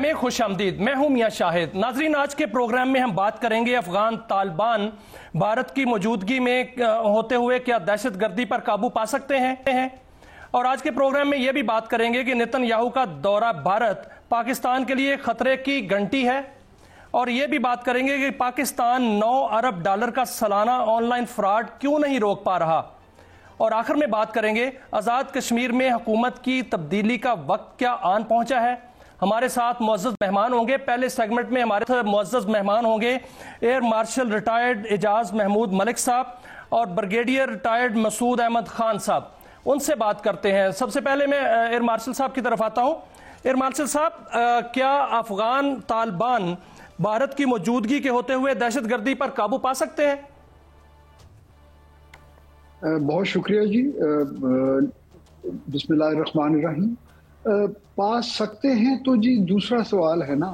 میں خوش آمدید. میں ہوں میاں شاہد. ناظرین، آج کے پروگرام میں ہم بات کریں گے افغان طالبان بھارت کی موجودگی میں ہوتے ہوئے کیا دہشت گردی پر قابو پا سکتے ہیں، اور آج کے پروگرام میں یہ بھی بات کریں گے کہ نیتن یاہو کا دورہ بھارت پاکستان کے لیے خطرے کی گھنٹی ہے، اور یہ بھی بات کریں گے کہ پاکستان 9 ارب ڈالر کا سالانہ آن لائن فراڈ کیوں نہیں روک پا رہا، اور آخر میں بات کریں گے آزاد کشمیر میں حکومت کی تبدیلی کا وقت کیا آن پہنچا ہے. ہمارے ساتھ معزز مہمان ہوں گے. پہلے سیگمنٹ میں ہمارے معزز مہمان ہوں گے ایئر مارشل ریٹائرڈ اعجاز محمود ملک صاحب اور بریگیڈیئر ریٹائرڈ مسعود احمد خان صاحب. ان سے بات کرتے ہیں. سب سے پہلے میں ایئر مارشل صاحب کی طرف آتا ہوں. ایئر مارشل صاحب، کیا افغان طالبان بھارت کی موجودگی کے ہوتے ہوئے دہشت گردی پر قابو پا سکتے ہیں؟ بہت شکریہ جی. بسم اللہ الرحمن الرحیم. پا سکتے ہیں تو جی دوسرا سوال ہے نا.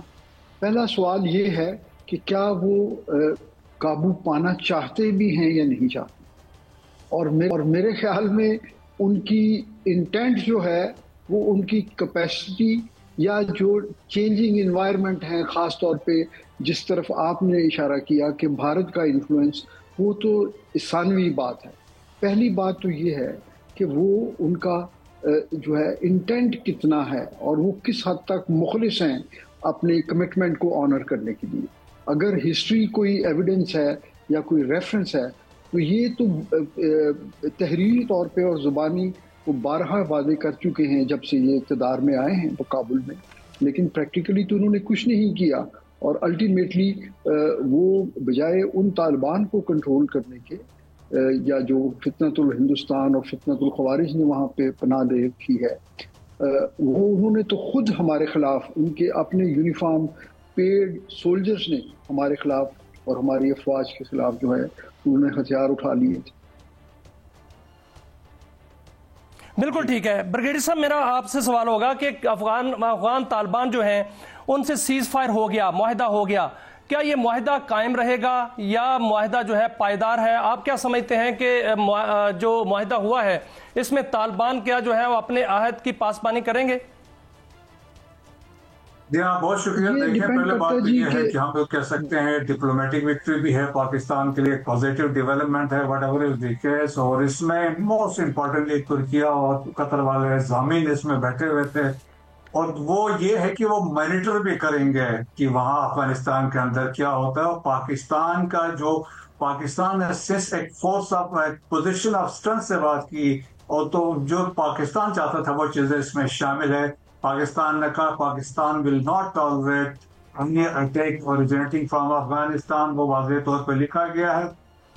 پہلا سوال یہ ہے کہ کیا وہ قابو پانا چاہتے بھی ہیں یا نہیں چاہتے، اور میرے خیال میں ان کی انٹینٹ جو ہے وہ ان کی کیپیسٹی یا جو چینجنگ انوائرمنٹ ہے، خاص طور پہ جس طرف آپ نے اشارہ کیا کہ بھارت کا انفلوئنس، وہ تو ثانوی بات ہے. پہلی بات تو یہ ہے کہ وہ ان کا جو ہے انٹینٹ کتنا ہے اور وہ کس حد تک مخلص ہیں اپنے کمٹمنٹ کو آنر کرنے کے لیے. اگر ہسٹری کوئی ایویڈنس ہے یا کوئی ریفرنس ہے تو یہ تو تحریری طور پہ اور زبانی وہ بارہا واضح کر چکے ہیں جب سے یہ اقتدار میں آئے ہیں کابل میں، لیکن پریکٹیکلی تو انہوں نے کچھ نہیں کیا. اور الٹیمیٹلی وہ بجائے ان طالبان کو کنٹرول کرنے کے یا جو فتنۃ الہندوستان اور فتنۃ الخوارج نے وہاں پہ پناہ دے رکھی ہے، وہ انہوں نے تو خود ہمارے خلاف، ان کے اپنے یونیفارم پیڈ سولجرز نے ہمارے خلاف اور ہماری افواج کے خلاف جو ہے انہوں نے ہتھیار اٹھا لیے تھے. بالکل ٹھیک ہے. بریگیڈیئر صاحب، میرا آپ سے سوال ہوگا کہ افغان طالبان جو ہیں ان سے سیز فائر ہو گیا، معاہدہ ہو گیا، کیا یہ معاہدہ قائم رہے گا یا معاہدہ جو ہے پائیدار ہے؟ آپ کیا سمجھتے ہیں کہ جو معاہدہ ہوا ہے اس میں طالبان کیا جو ہے وہ اپنے عہد کی پاسبانی کریں گے؟ جی ہاں، بہت شکریہ. دیکھیں، پہلے بات تو یہ ہے کہ ہم لوگ کہہ سکتے ہیں ڈپلومیٹک وکٹری بھی ہے پاکستان کے لیے، ایک پازیٹیو ڈیولپمنٹ ہے what ever is the case. اور اس میں موسٹ امپورٹنٹلی ترکیہ اور قطر والے ضامین اس میں بیٹھے ہوئے تھے، اور وہ یہ ہے کہ وہ مانیٹر بھی کریں گے کہ وہاں افغانستان کے اندر کیا ہوتا ہے. اور پاکستان کا جو پاکستان نے ایک force of position of strength سے بات کی، اور تو جو پاکستان چاہتا تھا وہ چیزیں اس میں شامل ہے. پاکستان نے کہا Pakistan will not tolerate any attack originating from Afghanistan, وہ واضح طور پہ لکھا گیا ہے.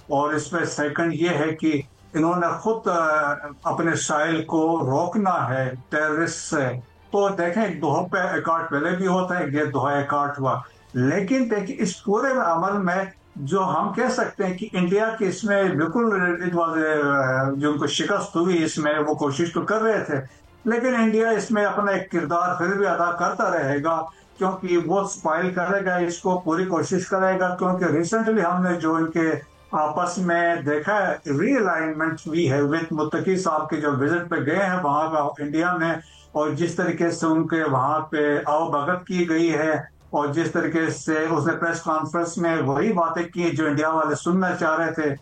اور اس میں سیکنڈ یہ ہے کہ انہوں نے خود اپنے ساحل کو روکنا ہے ٹیررسٹ سے. تو دیکھیں، ایک دوحہ پہ ایکارڈ پہلے بھی ہوتا ہے، یہ دوحہ ایکارڈ ہوا، لیکن دیکھیں اس پورے عمل میں جو ہم کہہ سکتے ہیں کہ انڈیا کے اس میں بالکل جو ان کو شکست ہوئی، اس میں وہ کوشش تو کر رہے تھے، لیکن انڈیا اس میں اپنا ایک کردار پھر بھی ادا کرتا رہے گا، کیونکہ وہ سپائل کرے گا، اس کو پوری کوشش کرے گا. کیونکہ ریسنٹلی ہم نے جو ان کے آپس میں دیکھا ہے ری الائنمنٹ بھی ہے وتھ متقی صاحب کے جو وزٹ پہ گئے ہیں وہاں کا انڈیا میں، اور جس طریقے سے ان کے وہاں پہ آؤ بھگت کی گئی ہے، اور جس طریقے سے اس نے پریس کانفرنس میں وہی باتیں کی جو انڈیا والے سننا چاہ رہے تھے.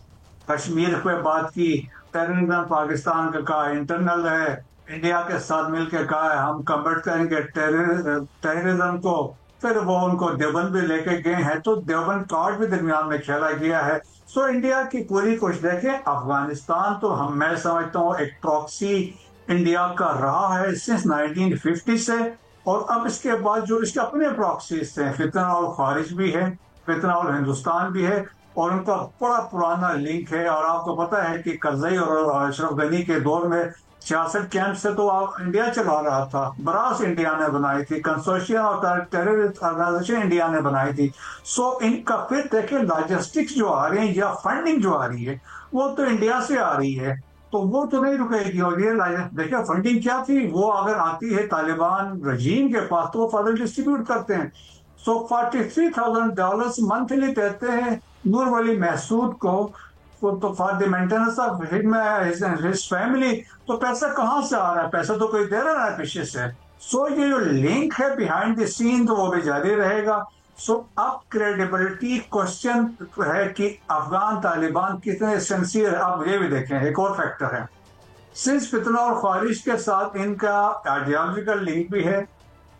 کشمیر پہ بات کی، ٹیررزم پاکستان کا کہا انٹرنل ہے، انڈیا کے ساتھ مل کے کہا ہے ہم کمبٹ کریں گے ٹیررزم کو. پھر وہ ان کو دیوبند بھی لے کے گئے ہیں، تو دیوبند کارڈ بھی درمیان میں کھیلا گیا ہے. سو انڈیا کی پوری کوشش دیکھیں، افغانستان تو میں سمجھتا ہوں ایک پراکسی انڈیا کا رہا ہے سنس 1950 سے، اور اب اس کے بعد جو اس کے اپنے پراکسیز ہیں، فتنہ الخوارج بھی ہے، فتنہ الہندوستان بھی ہے، اور ان کا بڑا پرانا لنک ہے. اور آپ کو پتا ہے کہ کرزئی اور اشرف غنی کے دور میں 66 کیمپ سے تو انڈیا چلا رہا تھا، براس انڈیا نے بنائی تھی، کنسورشیم اور ٹیررسٹ آرگنائزیشن انڈیا نے بنائی تھی. سو ان کا پھر دیکھیں لاجسٹکس جو آ رہے ہیں یا فنڈنگ جو آ رہی ہے وہ تو انڈیا سے آ رہی ہے، تو وہ تو نہیں رکے گی. اور یہ دیکھیں فنڈنگ کیا تھی، وہ اگر آتی ہے طالبان رجیم کے پاس تو وہ فضل ڈسٹریبیوٹ کرتے ہیں. سو $43,000 منتھلی دیتے ہیں نور ولی محسود کو تو for the maintenance of his family. تو پیسہ کہاں سے آ رہا ہے؟ پیسہ تو کوئی دے رہا ہے پیچھے سے. سو یہ جو لنک ہے بیہائنڈ دی سین تو وہ بھی جاری رہے گا. سو اب کریڈیبلٹی کوشچن ہے کہ افغان طالبان کتنے سنسیئر. آپ یہ بھی دیکھیں ایک اور فیکٹر ہے, سنس فتنہ اور خارج کے ساتھ ان کا آئیڈیالوجیکل لنک بھی ہے,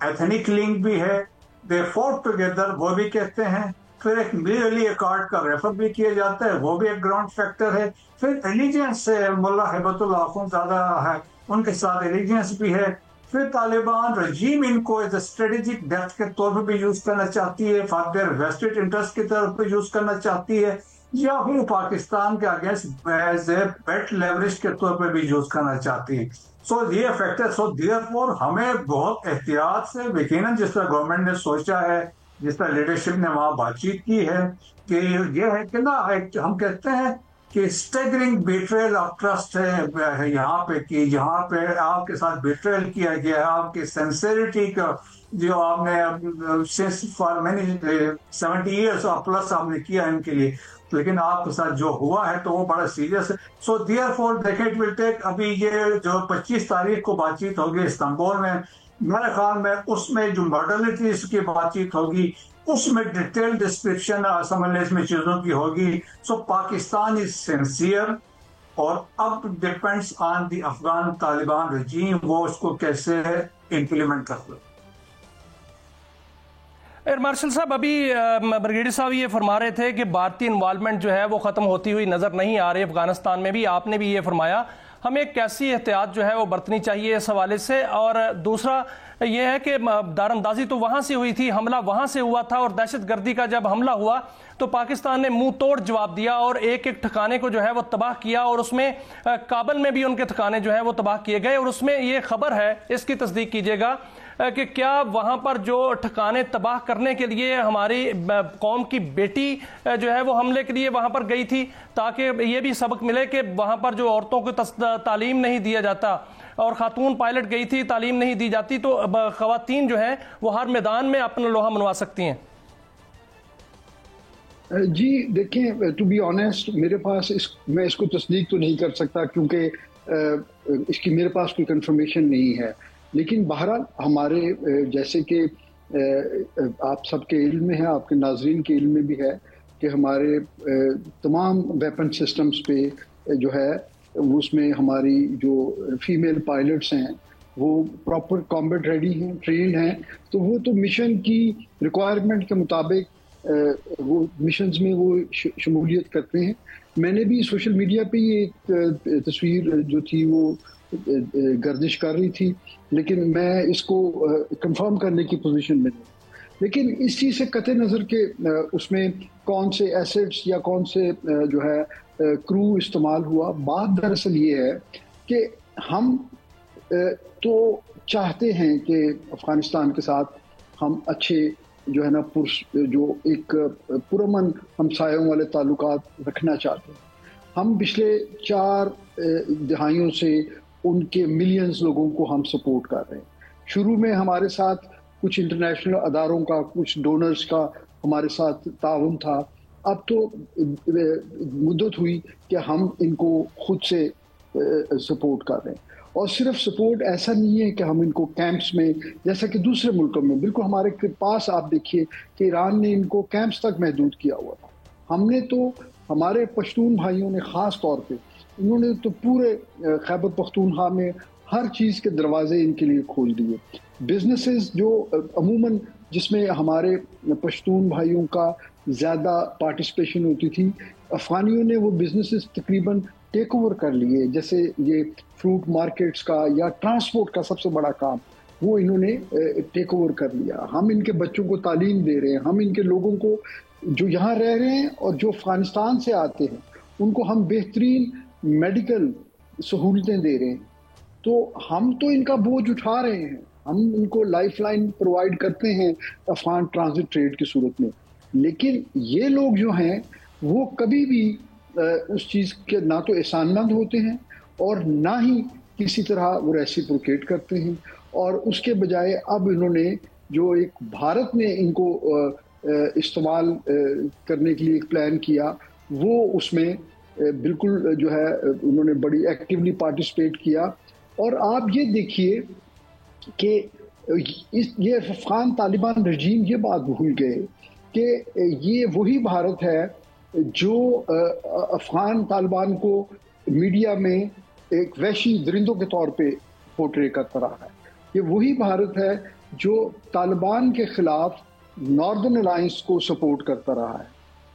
ایتھنک لنک بھی ہے, دے فوٹ ٹوگیدر وہ بھی کہتے ہیں. پھر ایک میرلی اکارڈ کا ریفر بھی کیا جاتا ہے, وہ بھی ایک گراؤنڈ فیکٹر ہے. پھر ایلیجنس ہے, ملا ہیبت اللہ خون زیادہ ہے, ان کے ساتھ ایلیجنس بھی ہے. پھر طالبان رجیم ان کو ایز اے اسٹریٹجک ڈیپتھ کے طور پہ بھی یوز کرنا چاہتی ہے, فار دیئر ویسٹڈ انٹرسٹ کی طرف پہ یوز کرنا چاہتی ہے, یا پھر پاکستان کے against as a bet leverage کے طور پہ بھی یوز کرنا چاہتی ہے. سو یہ فیکٹر, سو دیئر فور ہمیں بہت احتیاط سے یقیناً جس طرح گورنمنٹ نے سوچا ہے, جس طرح لیڈرشپ نے وہاں بات چیت کی ہے, کہ یہ ہے کہ نا ہم کہتے ہیں کہ اسٹیگرنگ بیٹریل آف ٹرسٹ ہے یہاں پہ, کہ یہاں پہ آپ کے ساتھ بیٹریل کیا گیا ہے, آپ کی سینسیریٹی کا جو آپ نے فار مینی 70 ایئرس پلس آپ نے کیا ان کے لیے, لیکن آپ کے ساتھ جو ہوا ہے تو وہ بڑا سیریس ہے. سو دیئر فور دیکھیں اٹ ول ٹیک, ابھی یہ جو 25 تاریخ کو بات چیت ہوگی استنبول میں, میرے خیال میں اس میں جو ماڈرنٹیز کی بات چیت ہوگی اس میں ڈیٹیل ڈسکرپشن سمجھ لیں اس میں چیزوں کی ہوگی. سو پاکستان از سنسیئر, اور اب ڈیپینڈس آن دی افغان طالبان رجیم, وہ اس کو کیسے امپلیمنٹ کرتے. ایئر مارشل صاحب, ابھی بریگیڈیئر صاحب یہ فرما رہے تھے کہ بھارتی انوالومنٹ جو ہے وہ ختم ہوتی ہوئی نظر نہیں آ رہی افغانستان میں بھی. آپ نے بھی یہ فرمایا, ہمیں کیسی احتیاط جو ہے وہ برتنی چاہیے اس حوالے سے. اور دوسرا یہ ہے کہ دار اندازی تو وہاں سے ہوئی تھی, حملہ وہاں سے ہوا تھا, اور دہشت گردی کا جب حملہ ہوا تو پاکستان نے منہ توڑ جواب دیا اور ایک ایک ٹھکانے کو جو ہے وہ تباہ کیا, اور اس میں کابل میں بھی ان کے ٹھکانے جو ہے وہ تباہ کیے گئے. اور اس میں یہ خبر ہے, اس کی تصدیق کیجیے گا, کہ کیا وہاں پر جو ٹھکانے تباہ کرنے کے لیے ہماری قوم کی بیٹی جو ہے وہ حملے کے لیے وہاں پر گئی تھی, تاکہ یہ بھی سبق ملے کہ وہاں پر جو عورتوں کو تعلیم نہیں دیا جاتا, اور خاتون پائلٹ گئی تھی, تعلیم نہیں دی جاتی, تو خواتین جو ہیں وہ ہر میدان میں اپنا لوہا منوا سکتی ہیں. جی دیکھیں, ٹو بی آنیسٹ میرے پاس میں اس کو تصدیق تو نہیں کر سکتا کیونکہ اس کی میرے پاس کوئی کنفرمیشن نہیں ہے. لیکن بہرحال ہمارے جیسے کہ آپ سب کے علم میں ہے, آپ کے ناظرین کے علم میں بھی ہے, کہ ہمارے تمام ویپن سسٹمز پہ جو ہے اس میں ہماری جو فیمیل پائلٹس ہیں وہ پراپر کامبیٹ ریڈی ہیں, ٹرینڈ ہیں, تو وہ تو مشن کی ریکوائرمنٹ کے مطابق وہ مشنز میں وہ شمولیت کرتے ہیں. میں نے بھی سوشل میڈیا پہ یہ ایک تصویر جو تھی وہ گردش کر رہی تھی, لیکن میں اس کو کنفرم کرنے کی پوزیشن میں نہیں. لیکن اس چیز سے قطع نظر کہ اس میں کون سے ایسڈس یا کون سے جو ہے کرو استعمال ہوا, بات دراصل یہ ہے کہ ہم تو چاہتے ہیں کہ افغانستان کے ساتھ ہم اچھے جو ہے نا جو ایک پرامن ہمسایوں والے تعلقات رکھنا چاہتے ہیں. ہم پچھلے 4 دہائیوں سے ان کے ملینز لوگوں کو ہم سپورٹ کر رہے ہیں. شروع میں ہمارے ساتھ کچھ انٹرنیشنل اداروں کا, کچھ ڈونرز کا ہمارے ساتھ تعاون تھا. اب تو مدت ہوئی کہ ہم ان کو خود سے سپورٹ کر رہے ہیں. اور صرف سپورٹ ایسا نہیں ہے کہ ہم ان کو کیمپس میں, جیسا کہ دوسرے ملکوں میں بالکل ہمارے پاس آپ دیکھیے کہ ایران نے ان کو کیمپس تک محدود کیا ہوا تھا. ہم نے تو, ہمارے پشتون بھائیوں نے خاص طور پہ, انہوں نے تو پورے خیبر پختونخوا میں ہر چیز کے دروازے ان کے لیے کھول دیے. بزنسز جو عموماً جس میں ہمارے پشتون بھائیوں کا زیادہ پارٹیسپیشن ہوتی تھی, افغانیوں نے وہ بزنسز تقریباً ٹیک اوور کر لیے. جیسے یہ فروٹ مارکیٹس کا یا ٹرانسپورٹ کا سب سے بڑا کام وہ انہوں نے ٹیک اوور کر لیا. ہم ان کے بچوں کو تعلیم دے رہے ہیں, ہم ان کے لوگوں کو جو یہاں رہ رہے ہیں اور جو افغانستان سے آتے ہیں ان کو ہم بہترین میڈیکل سہولتیں دے رہے ہیں. تو ہم تو ان کا بوجھ اٹھا رہے ہیں, ہم ان کو لائف لائن پرووائڈ کرتے ہیں افغان ٹرانزٹ ٹریڈ کی صورت میں. لیکن یہ لوگ جو ہیں وہ کبھی بھی اس چیز کے نہ تو احسان مند ہوتے ہیں اور نہ ہی کسی طرح وہ ریسیپروکیٹ کرتے ہیں. اور اس کے بجائے اب انہوں نے جو ایک بھارت نے ان کو استعمال کرنے کے لیے ایک پلان کیا, وہ اس میں بالکل جو ہے انہوں نے بڑی ایکٹیولی پارٹیسپیٹ کیا. اور آپ یہ دیکھیے کہ یہ افغان طالبان رجیم یہ بات بھول گئے کہ یہ وہی بھارت ہے جو افغان طالبان کو میڈیا میں ایک وحشی درندوں کے طور پہ پورٹری کرتا رہا ہے. یہ وہی بھارت ہے جو طالبان کے خلاف ناردرن الائنس کو سپورٹ کرتا رہا ہے.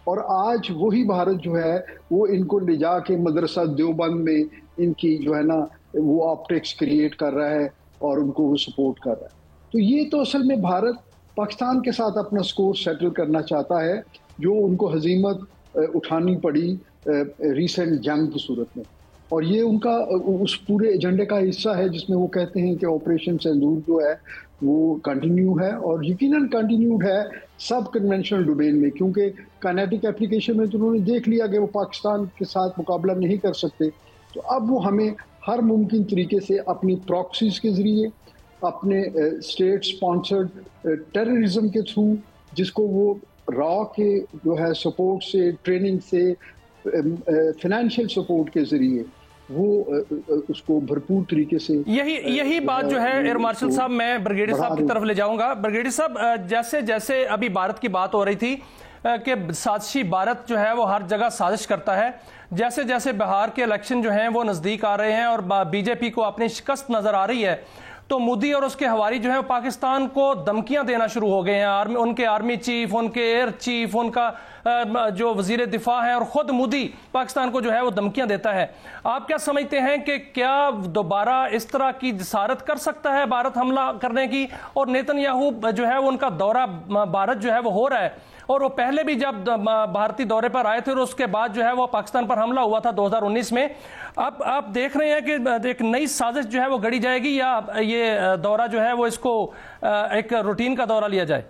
اور آج وہی بھارت جو ہے وہ ان کو لے جا کے مدرسہ دیوبند میں ان کی جو ہے نا وہ آپٹکس کریٹ کر رہا ہے اور ان کو وہ سپورٹ کر رہا ہے. تو یہ تو اصل میں بھارت پاکستان کے ساتھ اپنا سکور سیٹل کرنا چاہتا ہے جو ان کو ہزیمت اٹھانی پڑی ریسنٹ جنگ کی صورت میں. اور یہ ان کا اس پورے ایجنڈے کا حصہ ہے جس میں وہ کہتے ہیں کہ آپریشن سندور جو ہے وہ کنٹینیو ہے اور یقیناً کنٹینیوڈ ہے سب کنونشنل ڈومین میں, کیونکہ کائنیٹک اپلیکیشن میں تو انہوں نے دیکھ لیا کہ وہ پاکستان کے ساتھ مقابلہ نہیں کر سکتے. تو اب وہ ہمیں ہر ممکن طریقے سے اپنی پراکسیز کے ذریعے, اپنے اسٹیٹ سپانسرڈ ٹیررزم کے تھرو, جس کو وہ را کے جو ہے سپورٹ سے, ٹریننگ سے, فائنینشیل سپورٹ کے ذریعے وہ اس کو بھرپور طریقے سے یہی بات جو ہے ایئر مارشل صاحب, میں بریگیڈیئر صاحب کی طرف لے جاؤں گا. بریگیڈیئر صاحب, جیسے جیسے ابھی بھارت کی بات ہو رہی تھی کہ سازشی بھارت جو ہے وہ ہر جگہ سازش کرتا ہے, جیسے جیسے بہار کے الیکشن جو ہیں وہ نزدیک آ رہے ہیں اور بی جے پی کو اپنی شکست نظر آ رہی ہے, تو مودی اور اس کے ہواری جو ہیں پاکستان کو دھمکیاں دینا شروع ہو گئے ہیں. ان کے آرمی چیف, ان کے ایئر چیف, ان کا جو وزیر دفاع ہے, اور خود مودی پاکستان کو جو ہے وہ دھمکیاں دیتا ہے. آپ کیا سمجھتے ہیں کہ کیا دوبارہ اس طرح کی جسارت کر سکتا ہے بھارت حملہ کرنے کی؟ اور نیتن یاہو جو ہے ان کا دورہ بھارت جو ہے وہ ہو رہا ہے, اور وہ پہلے بھی جب بھارتی دورے پر آئے تھے اور اس کے بعد جو ہے وہ پاکستان پر حملہ ہوا تھا 2019 میں. اب آپ دیکھ رہے ہیں کہ ایک نئی سازش جو ہے وہ گڑی جائے گی, یا یہ دورہ جو ہے وہ اس کو ایک روٹین کا دورہ لیا جائے؟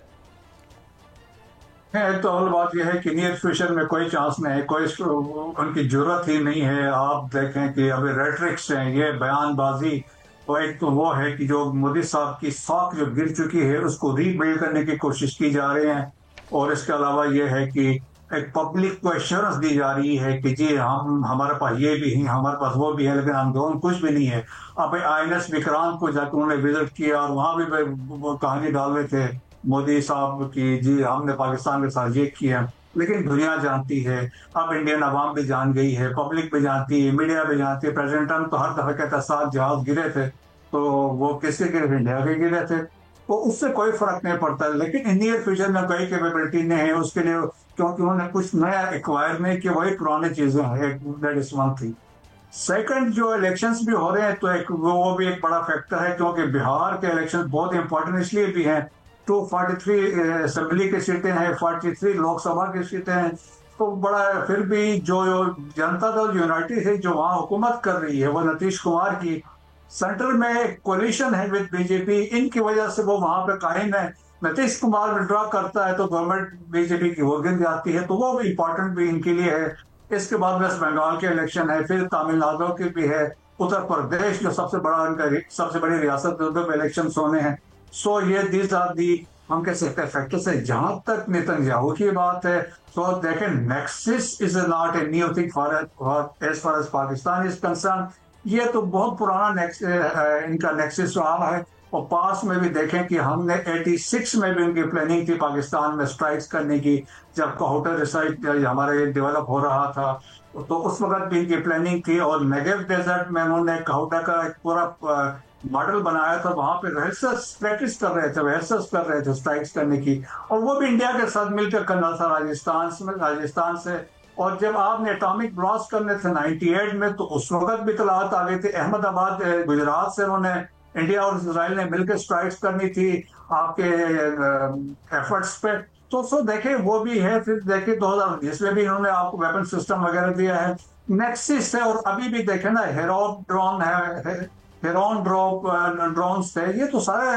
ایک تو اول بات یہ ہے کہ نیئر فیوچر میں کوئی چانس نہیں ہے, کوئی ان کی ضرورت ہی نہیں ہے. آپ دیکھیں کہ ابھی ریٹرکس ہیں, یہ بیان بازی, اور ایک تو وہ ہے کہ جو مودی صاحب کی ساکھ جو گر چکی ہے اس کو ری بلڈ کرنے کی کوشش کی جا رہی ہے. اور اس کے علاوہ یہ ہے کہ ایک پبلک کو ایشورنس دی جا رہی ہے کہ جی ہمارے پاس یہ بھی ہے, ہمارے پاس وہ بھی ہے, لیکن ہم دونوں کچھ بھی نہیں ہے. اب INS وکرانت کو جا کے انہوں نے وزٹ کیا اور وہاں بھی کہانی ڈال رہے تھے مودی صاحب کی جی ہم نے پاکستان کے ساتھ یہ کیا. لیکن دنیا جانتی ہے, اب انڈین عوام بھی جان گئی ہے, پبلک بھی جانتی ہے, میڈیا بھی جانتی ہے. پریزیڈنٹ ٹرمپ تو ہر دفعہ کہتا 7 جہاز گرے تھے, تو وہ کس کے گرے؟ انڈیا کے گرے تھے. تو اس سے کوئی فرق نہیں پڑتا. لیکن انڈین فیوچر میں کوئی کیپیبلٹی نہیں ہے اس کے لیے, کیونکہ انہوں نے کچھ نیا ایکوائر نہیں کہ وہی پرانی چیزیں ہیں. سیکنڈ جو الیکشنز بھی ہو رہے ہیں تو وہ بھی ایک بڑا فیکٹر ہے, کیونکہ بہار کے الیکشن بہت امپورٹنٹ اس لیے بھی ہیں. 243 اسمبلی کی سیٹیں ہیں, 43 لوک سبھا کی سیٹیں ہیں, تو بڑا پھر بھی جو جنتا دل یونائٹڈ ہے جو وہاں حکومت کر رہی ہے وہ نتیش کمار کی سینٹر میں کولیشن ہے وتھ بی جے پی, ان کی وجہ سے وہ وہاں پہ قائم ہے. نتیش کمار ودرا کرتا ہے تو گورنمنٹ بی جے پی کی وہ گر جاتی ہے, تو وہ بھی امپورٹنٹ بھی ان کے لیے ہے. اس کے بعد ویسٹ بنگال کے الیکشن ہے, پھر تامل ناڈو کی بھی ہے, اتر پردیش جو سب سے بڑی ریاست میں الیکشنز ہونے ہیں. سو یہ دیز آر دی ہم کہہ سکتے ہیں فیکٹرز ہے. جہاں تک نیتن یاہو کی بات ہے تو دیکھیں nexus is not a new thing far as far as Pakistan is concern. یہ تو بہت پرانا ان کا نیکسس رہا ہے, اور پاس میں بھی دیکھیں کہ ہم نے 86 میں بھی ان کی پلاننگ تھی پاکستان میں اسٹرائکس کرنے کی, جب کوہٹر ریسرچ ہمارے ڈیولپ ہو رہا تھا تو اس وقت بھی ان کی پلاننگ تھی. اور نیگیو ڈیزرٹ میں انہوں نے کوہٹر کا ایک پورا ماڈل بنایا تھا, وہاں پہ ریہرسلس پریکٹس کر رہے تھے اسٹرائکس کرنے کی, اور وہ بھی انڈیا کے ساتھ مل کر کرنا تھا راجستھان سے. اور جب آپ نے اٹامک بلاسٹ کرنے تھے 98 میں تو اس وقت بھی اطلاعات آ گئی تھی. احمد آباد گجرات سے انہوں نے انڈیا اور اسرائیل نے مل کے اسٹرائکس کرنی تھی آپ کے ایفرٹس پہ. تو سو دیکھیں وہ بھی ہے. پھر دیکھیں 2019 میں بھی انہوں نے آپ کو ویپن سسٹم وغیرہ دیا ہے, نیکسس ہے. اور ابھی بھی دیکھیں نا ہیرون ڈرون ہے, ہیرون ڈرونز تھے, یہ تو سارے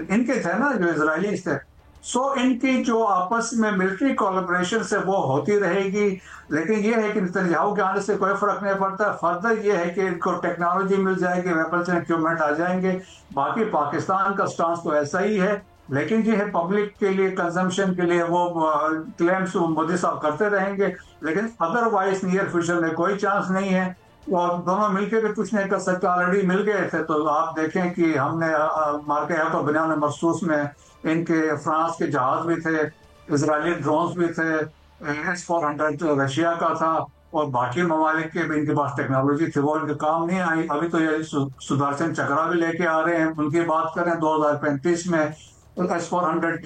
ان کے تھے نا جو اسرائیلیز تھے. سو ان کی جو آپس میں ملٹری کولیبریشن سے وہ ہوتی رہے گی. لیکن یہ ہے کہ نیتن یاہو کے آنے سے کوئی فرق نہیں پڑتا. فردر یہ ہے کہ ان کو ٹیکنالوجی مل جائے گی, ویپنز اینڈ اکوپمنٹ آ جائیں گے. باقی پاکستان کا سٹانس تو ایسا ہی ہے, لیکن یہ ہے پبلک کے لیے کنزمپشن کے لیے وہ کلیمز مودی صاحب کرتے رہیں گے. لیکن ادروائز نیئر فیوچر میں کوئی چانس نہیں ہے. اور دونوں مل کے بھی کچھ نہیں کر سکتے، آلریڈی مل گئے تھے. تو آپ دیکھیں کہ ہم نے مارکے تو بنیان مرصوص میں ان کے فرانس کے جہاز بھی تھے، اسرائیلی ڈرونز بھی تھے، S-400 رشیا کا تھا، اور باقی ممالک کے بھی ان کے پاس ٹیکنالوجی تھی، وہ ان کے کام نہیں آئی. ابھی تو یہ سدرشن چکرا بھی لے کے آ رہے ہیں، ان کی بات کریں 2035 میں S-400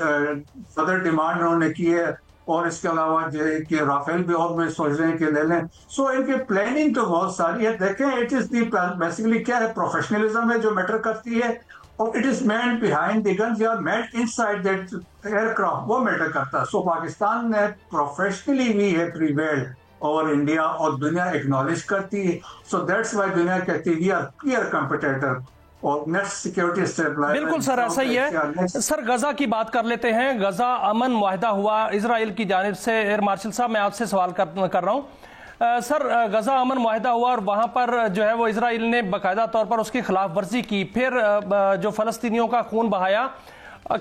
صدر ڈیمانڈ انہوں نے کی ہے. اور اس کے علاوہ کہ رافیل بھی اور میں سوچ رہے ہیں کہ لے لیں. سو ان کی پلاننگ تو بہت ساری ہے. دیکھیں اٹ از دی بیسیکلی کیا ہے، پروفیشنلزم ہے جو میٹر کرتی ہے، اور it is man behind the guns یا man inside that aircraft, وہ میٹر کرتا ہے. سو پاکستان نے پروفیشنلی بھی ہے پریویلڈ اوور انڈیا، اور دنیا ایکنالج کرتی ہے. سو دیٹس وائی دنیا کہتی ہے وی آر کلیئر کمپٹیٹر. بالکل سر، ایسا ہی ہے. سر غزہ کی بات کر لیتے ہیں. غزہ امن معاہدہ ہوا اسرائیل کی جانب سے. ایئر مارشل صاحب میں آپ سے سوال کر رہا ہوں. سر غزہ امن معاہدہ ہوا اور وہاں پر جو ہے وہ اسرائیل نے باقاعدہ طور پر اس کی خلاف ورزی کی، پھر جو فلسطینیوں کا خون بہایا.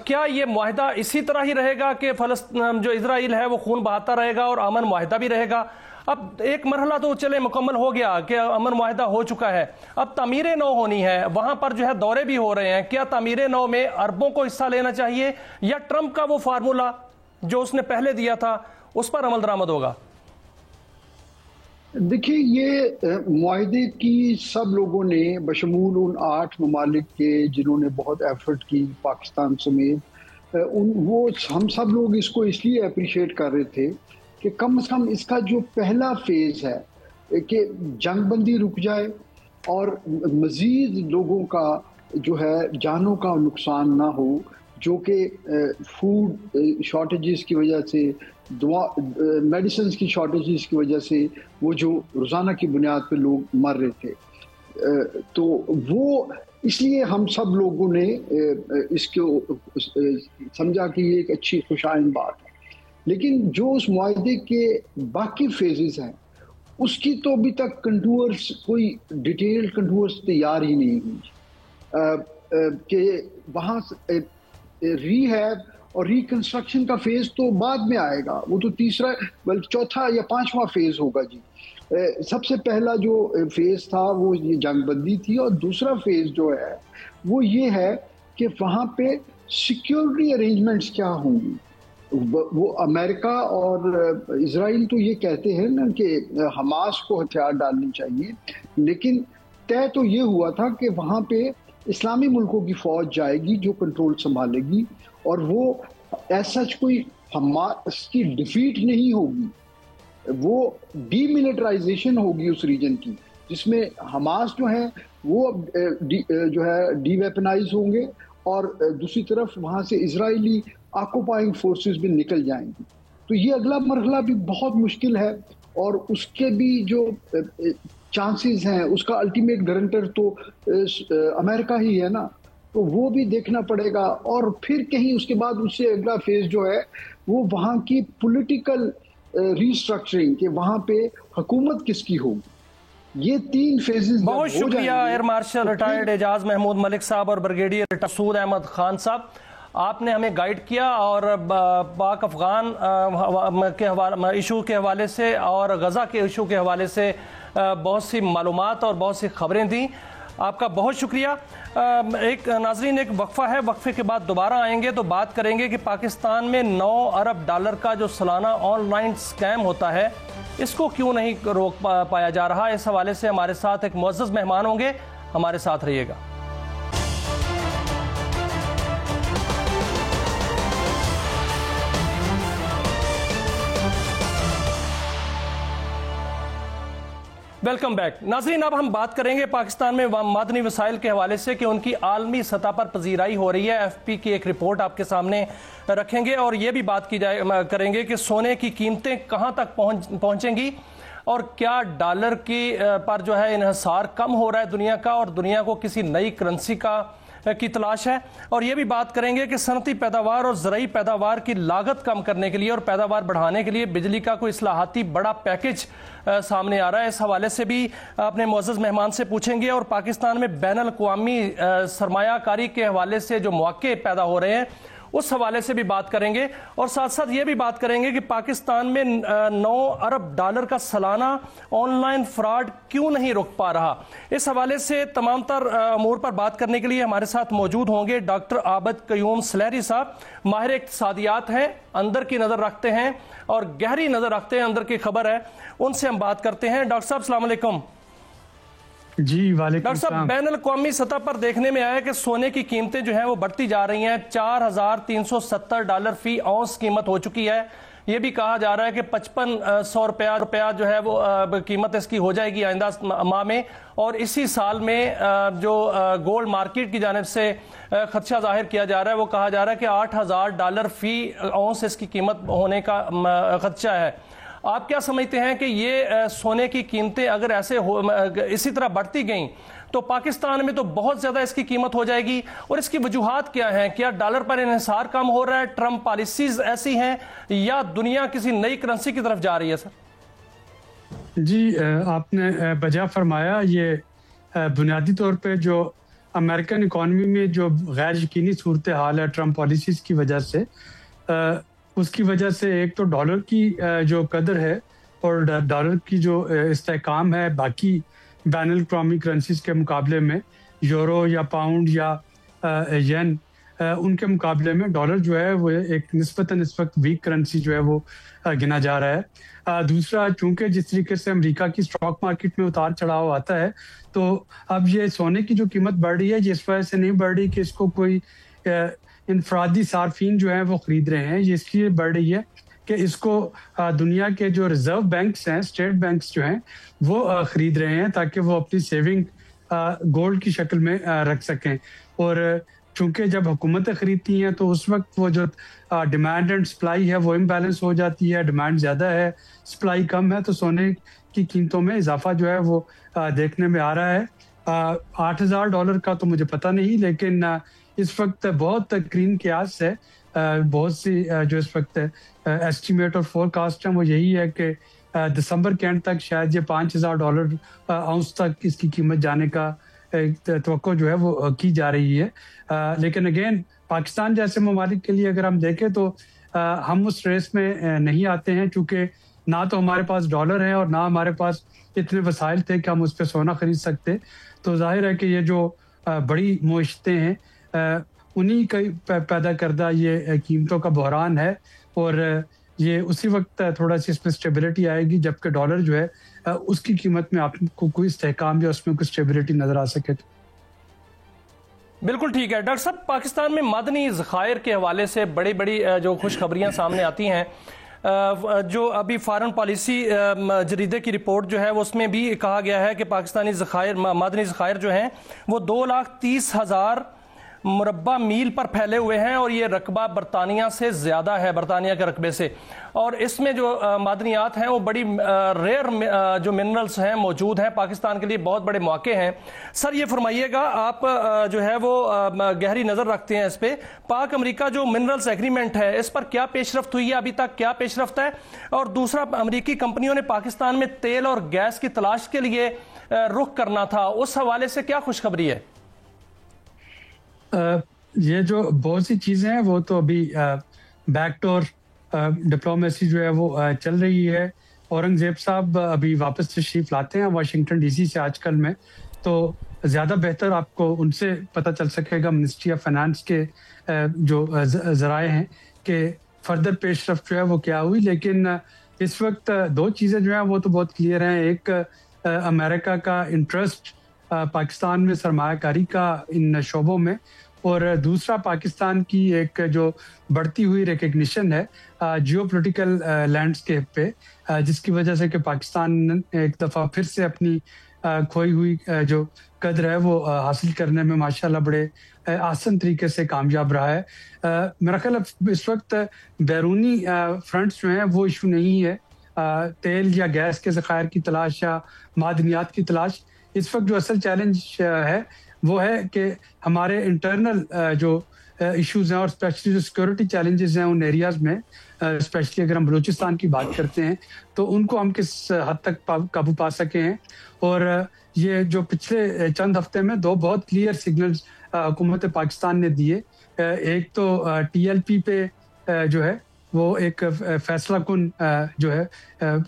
کیا یہ معاہدہ اسی طرح ہی رہے گا کہ جو اسرائیل ہے وہ خون بہاتا رہے گا اور امن معاہدہ بھی رہے گا؟ اب ایک مرحلہ تو چلے مکمل ہو گیا کہ امن معاہدہ ہو چکا ہے، اب تعمیر نو ہونی ہے. وہاں پر جو ہے دورے بھی ہو رہے ہیں. کیا تعمیر نو میں عربوں کو حصہ لینا چاہیے یا ٹرمپ کا وہ فارمولا جو اس نے پہلے دیا تھا اس پر عمل درآمد ہوگا؟ دیکھیے، یہ معاہدے کی سب لوگوں نے بشمول ان 8 ممالک کے جنہوں نے بہت ایفرٹ کی، پاکستان سمیت، وہ ہم سب لوگ اس کو اس لیے اپریشیٹ کر رہے تھے کہ کم از کم اس کا جو پہلا فیز ہے کہ جنگ بندی رک جائے اور مزید لوگوں کا جو ہے جانوں کا نقصان نہ ہو، جو کہ فوڈ شارٹیجز کی وجہ سے، میڈیسنز کی شارٹیجز کی وجہ سے وہ جو روزانہ کی بنیاد پہ لوگ مر رہے تھے. تو وہ اس لیے ہم سب لوگوں نے اس کو سمجھا کہ یہ ایک اچھی خوش آئند بات ہے. لیکن جو اس معاہدے کے باقی فیزز ہیں اس کی تو ابھی تک کنٹورز، کوئی ڈیٹیل کنٹورز تیار ہی نہیں ہوئی کہ وہاں ری ہیب اور ریکنسٹرکشن کا فیز تو بعد میں آئے گا. وہ تو تیسرا بلکہ چوتھا یا 5واں فیز ہوگا جی. سب سے پہلا جو فیز تھا وہ یہ جنگ بندی تھی، اور دوسرا فیز جو ہے وہ یہ ہے کہ وہاں پہ سیکیورٹی ارینجمنٹس کیا ہوں گی. وہ امریکہ اور اسرائیل تو یہ کہتے ہیں نا کہ حماس کو ہتھیار ڈالنے چاہیے، لیکن طے تو یہ ہوا تھا کہ وہاں پہ اسلامی ملکوں کی فوج جائے گی جو کنٹرول سنبھالے گی، اور وہ ایسا کوئی حماس کی ڈیفیٹ نہیں ہوگی، وہ ڈی ملٹرائزیشن ہوگی اس ریجن کی، جس میں حماس جو ہے وہ جو ہے ڈی ویپنائز ہوں گے، اور دوسری طرف وہاں سے اسرائیلی آکوپائنگ فورسز بھی نکل جائیں گی. تو یہ اگلا مرحلہ بھی بہت مشکل ہے، اور اس کے بھی جو چانسز ہیں اس کا الٹیمیٹ گارنٹر تو امریکہ ہی ہے نا، تو وہ بھی دیکھنا پڑے گا. اور پھر کہیں اس کے بعد اس سے اگلا فیز جو ہے وہ وہاں کی پولیٹیکل ریسٹرکچرنگ، کہ وہاں پہ حکومت کس کی ہوگی. یہ 3 فیزز. بہت شکریہ ایئر مارشل ریٹائرڈ اعجاز محمود ملک صاحب اور بریگیڈیئر مسعود احمد خان صاحب. آپ نے ہمیں گائیڈ کیا اور پاک افغان کے ایشو کے حوالے سے اور غزہ کے ایشو کے حوالے سے بہت سی معلومات اور بہت سی خبریں دیں. آپ کا بہت شکریہ. ایک ناظرین ایک وقفہ ہے، وقفے کے بعد دوبارہ آئیں گے تو بات کریں گے کہ پاکستان میں $9 ارب کا جو سالانہ آن لائن سکیم ہوتا ہے اس کو کیوں نہیں روک پایا جا رہا. اس حوالے سے ہمارے ساتھ ایک معزز مہمان ہوں گے، ہمارے ساتھ رہیے گا. Welcome back. ناظرین اب ہم بات کریں گے پاکستان میں معدنی وسائل کے حوالے سے کہ ان کی عالمی سطح پر پذیرائی ہو رہی ہے. ایف پی کی ایک رپورٹ آپ کے سامنے رکھیں گے اور یہ بھی بات کریں گے کہ سونے کی قیمتیں کہاں تک پہنچیں گی اور کیا ڈالر کی پر جو ہے انحصار کم ہو رہا ہے دنیا کا، اور دنیا کو کسی نئی کرنسی کی تلاش ہے. اور یہ بھی بات کریں گے کہ صنعتی پیداوار اور زرعی پیداوار کی لاگت کم کرنے کے لیے اور پیداوار بڑھانے کے لیے بجلی کا کوئی اصلاحاتی بڑا پیکج سامنے آ رہا ہے. اس حوالے سے بھی اپنے معزز مہمان سے پوچھیں گے. اور پاکستان میں بین الاقوامی سرمایہ کاری کے حوالے سے جو مواقع پیدا ہو رہے ہیں اس حوالے سے بھی بات کریں گے اور ساتھ ساتھ یہ بھی بات کریں گے کہ پاکستان میں 9 ارب ڈالر کا سالانہ آن لائن فراڈ کیوں نہیں رک پا رہا. اس حوالے سے تمام تر امور پر بات کرنے کے لیے ہمارے ساتھ موجود ہوں گے ڈاکٹر عابد قیوم سلیری صاحب. ماہر اقتصادیات ہیں, اندر کی نظر رکھتے ہیں اور گہری نظر رکھتے ہیں, اندر کی خبر ہے. ان سے ہم بات کرتے ہیں. ڈاکٹر صاحب السلام علیکم. جی وعلیکم ڈاکٹر صاحب, بین الاقوامی سطح پر دیکھنے میں آیا کہ سونے کی قیمتیں جو ہیں وہ بڑھتی جا رہی ہیں. $4,370 فی اونس قیمت ہو چکی ہے. یہ بھی کہا جا رہا ہے کہ 5500 روپیہ جو ہے وہ قیمت اس کی ہو جائے گی آئندہ ماہ میں. اور اسی سال میں جو گولڈ مارکیٹ کی جانب سے خدشہ ظاہر کیا جا رہا ہے وہ کہا جا رہا ہے کہ $8,000 فی اونس اس کی قیمت ہونے کا خدشہ ہے. آپ کیا سمجھتے ہیں کہ یہ سونے کی قیمتیں اگر اسی طرح بڑھتی گئیں تو پاکستان میں تو بہت زیادہ اس کی قیمت ہو جائے گی, اور اس کی وجوہات کیا ہیں؟ کیا ڈالر پر انحصار کم ہو رہا ہے, ٹرمپ پالیسیز ایسی ہیں, یا دنیا کسی نئی کرنسی کی طرف جا رہی ہے؟ سر جی آپ نے بجا فرمایا. یہ بنیادی طور پہ جو امریکن اکانومی میں جو غیر یقینی صورتحال ہے ٹرمپ پالیسیز کی وجہ سے, اس کی وجہ سے ایک تو ڈالر کی جو قدر ہے اور ڈالر کی جو استحکام ہے باقی بین الاقوامی کرنسیز کے مقابلے میں, یورو یا پاؤنڈ یا ین, ان کے مقابلے میں ڈالر جو ہے وہ ایک نسبتاً اس وقت ویک کرنسی جو ہے وہ گنا جا رہا ہے. دوسرا, چونکہ جس طریقے سے امریکہ کی اسٹاک مارکیٹ میں اتار چڑھاؤ آتا ہے, تو اب یہ سونے کی جو قیمت بڑھ رہی ہے یہ اس وجہ سے نہیں بڑھ رہی کہ اس کو کوئی انفرادی صارفین جو ہیں وہ خرید رہے ہیں. یہ اس لیے بڑھ رہی ہے کہ اس کو دنیا کے جو ریزرو بینکس ہیں, اسٹیٹ بینکس جو ہیں, وہ خرید رہے ہیں تاکہ وہ اپنی سیونگ گولڈ کی شکل میں رکھ سکیں. اور چونکہ جب حکومتیں خریدتی ہیں تو اس وقت وہ جو ڈیمانڈ اینڈ سپلائی ہے وہ امبیلنس ہو جاتی ہے. ڈیمانڈ زیادہ ہے, سپلائی کم ہے, تو سونے کی قیمتوں میں اضافہ جو ہے وہ دیکھنے میں آ رہا ہے. $8,000 کا تو مجھے پتہ نہیں, لیکن اس وقت بہت تقرین قیاس ہے, بہت سی جو اس وقت ایسٹیمیٹ اور فور کاسٹ ہیں وہ یہی ہے کہ دسمبر کے اینڈ تک شاید یہ $5,000 اونس تک اس کی قیمت جانے کا توقع جو ہے وہ کی جا رہی ہے. لیکن اگین پاکستان جیسے ممالک کے لیے اگر ہم دیکھیں تو ہم اس ریس میں نہیں آتے ہیں, چونکہ نہ تو ہمارے پاس ڈالر ہے اور نہ ہمارے پاس اتنے وسائل تھے کہ ہم اس پہ سونا خرید سکتے. تو ظاہر ہے کہ یہ جو بڑی معیشتیں ہیں انہی کا پیدا کردہ یہ قیمتوں کا بحران ہے, اور یہ اسی وقت تھوڑا سی اس میں اسٹیبلٹی آئے گی جبکہ ڈالر جو ہے اس کی قیمت میں آپ کو کوئی استحکام یا اس میں کوئی اسٹیبلٹی نظر آ سکے. بالکل ٹھیک ہے. ڈاکٹر صاحب, پاکستان میں معدنی ذخائر کے حوالے سے بڑی بڑی جو خوشخبریاں سامنے آتی ہیں. جو ابھی فارن پالیسی جریدے کی رپورٹ جو ہے اس میں بھی کہا گیا ہے کہ پاکستانی معدنی ذخائر جو ہیں وہ 2,30,000 مربع میل پر پھیلے ہوئے ہیں, اور یہ رقبہ برطانیہ سے زیادہ ہے, برطانیہ کے رقبے سے. اور اس میں جو معدنیات ہیں وہ بڑی ریئر جو منرلز ہیں موجود ہیں, پاکستان کے لیے بہت بڑے مواقع ہیں. سر یہ فرمائیے گا, آپ جو ہے وہ گہری نظر رکھتے ہیں اس پہ, پاک امریکہ جو منرلز ایگریمنٹ ہے اس پر کیا پیش رفت ہوئی ہے, ابھی تک کیا پیش رفت ہے؟ اور دوسرا, امریکی کمپنیوں نے پاکستان میں تیل اور گیس کی تلاش کے لیے رخ کرنا تھا, اس حوالے سے کیا خوشخبری ہے؟ یہ جو بہت سی چیزیں ہیں وہ تو ابھی بیک ڈور ڈپلومیسی جو ہے وہ چل رہی ہے. اورنگزیب صاحب ابھی واپس تشریف لاتے ہیں واشنگٹن ڈی سی سے آج کل میں, تو زیادہ بہتر آپ کو ان سے پتہ چل سکے گا منسٹری آف فائنانس کے جو ذرائع ہیں کہ فردر پیش رفت جو ہے وہ کیا ہوئی. لیکن اس وقت دو چیزیں جو ہیں وہ تو بہت کلیئر ہیں. ایک, امریکہ کا انٹرسٹ پاکستان میں سرمایہ کاری کا ان شعبوں میں, اور دوسرا پاکستان کی ایک جو بڑھتی ہوئی ریکگنیشن ہے جیو پولیٹیکل لینڈسکیپ پہ, جس کی وجہ سے کہ پاکستان ایک دفعہ پھر سے اپنی کھوئی ہوئی جو قدر ہے وہ حاصل کرنے میں ماشاءاللہ بڑے آسان طریقے سے کامیاب رہا ہے. میرا خیال اس وقت بیرونی فرنٹس جو ہیں وہ ایشو نہیں ہے, تیل یا گیس کے ذخائر کی تلاش یا معدنیات کی تلاش. اس وقت جو اصل چیلنج ہے وہ ہے کہ ہمارے انٹرنل جو ایشوز ہیں اور اسپیشلی جو سیکورٹی چیلنجز ہیں ان ایریاز میں, اسپیشلی اگر ہم بلوچستان کی بات کرتے ہیں تو ان کو ہم کس حد تک قابو پا سکے ہیں. اور یہ جو پچھلے چند ہفتے میں دو بہت کلیئر سگنلز حکومت پاکستان نے دیے ایک تو TLP پہ جو ہے وہ ایک فیصلہ کن جو ہے